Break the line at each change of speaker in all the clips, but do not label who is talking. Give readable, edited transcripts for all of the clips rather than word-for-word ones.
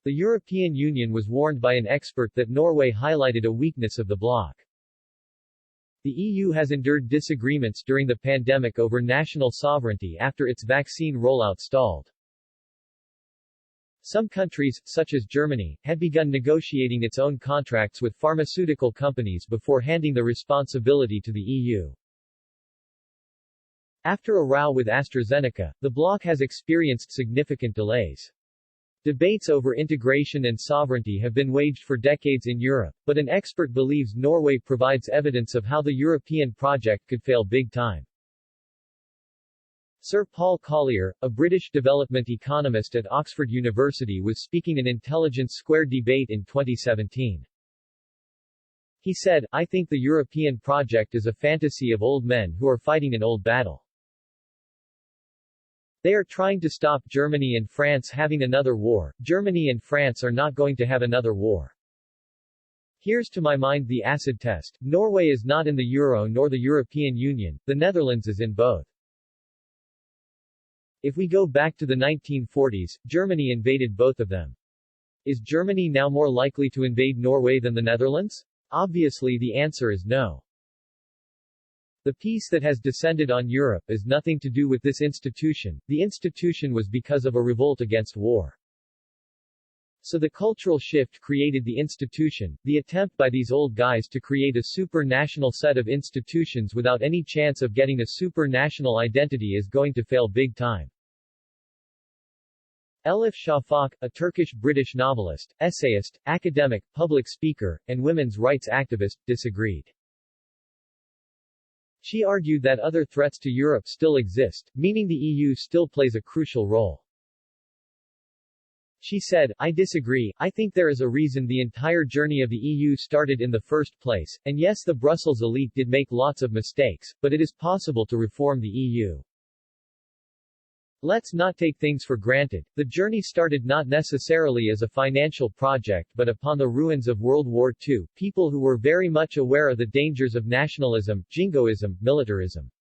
The European Union was warned by an expert that Norway highlighted a weakness of the bloc. The EU has endured disagreements during the pandemic over national sovereignty after its vaccine rollout stalled. Some countries, such as Germany, had begun negotiating its own contracts with pharmaceutical companies before handing the responsibility to the EU. After a row with AstraZeneca, the bloc has experienced significant delays. Debates over integration and sovereignty have been waged for decades in Europe, but an expert believes Norway provides evidence of how the European project could fail big time. Sir Paul Collier, a British development economist at Oxford University, was speaking in Intelligence Squared debate in 2017. He said, "I think the European project is a fantasy of old men who are fighting an old battle. They are trying to stop Germany and France having another war. Germany and France are not going to have another war. Here's to my mind the acid test. Norway is not in the Euro nor the European Union, the Netherlands is in both. If we go back to the 1940s, Germany invaded both of them. Is Germany now more likely to invade Norway than the Netherlands? Obviously the answer is no. The peace that has descended on Europe is nothing to do with this institution. The institution was because of a revolt against war. So the cultural shift created the institution. The attempt by these old guys to create a super-national set of institutions without any chance of getting a super-national identity is going to fail big time." Elif Shafak, a Turkish-British novelist, essayist, academic, public speaker, and women's rights activist, disagreed. She argued that other threats to Europe still exist, meaning the EU still plays a crucial role. She said, "I disagree. I think there is a reason the entire journey of the EU started in the first place, and yes, the Brussels elite did make lots of mistakes, but it is possible to reform the EU. Let's not take things for granted. The journey started not necessarily as a financial project but upon the ruins of World War II, people who were very much aware of the dangers of nationalism, jingoism, militarism.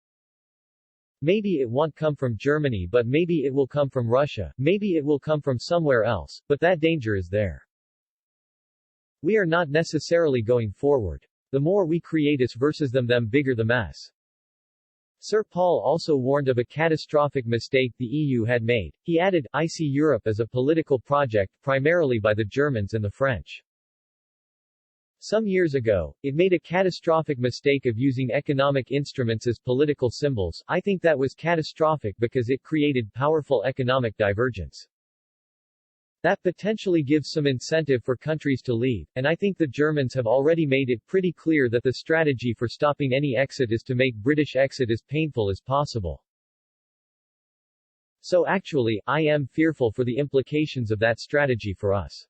Maybe it won't come from Germany but maybe it will come from Russia, maybe it will come from somewhere else, but that danger is there. We are not necessarily going forward. The more we create us versus them bigger the mess." Sir Paul also warned of a catastrophic mistake the EU had made. He added, "I see Europe as a political project, primarily by the Germans and the French. Some years ago, it made a catastrophic mistake of using economic instruments as political symbols. I think that was catastrophic because it created powerful economic divergence. That potentially gives some incentive for countries to leave, and I think the Germans have already made it pretty clear that the strategy for stopping any exit is to make British exit as painful as possible. So actually, I am fearful for the implications of that strategy for us."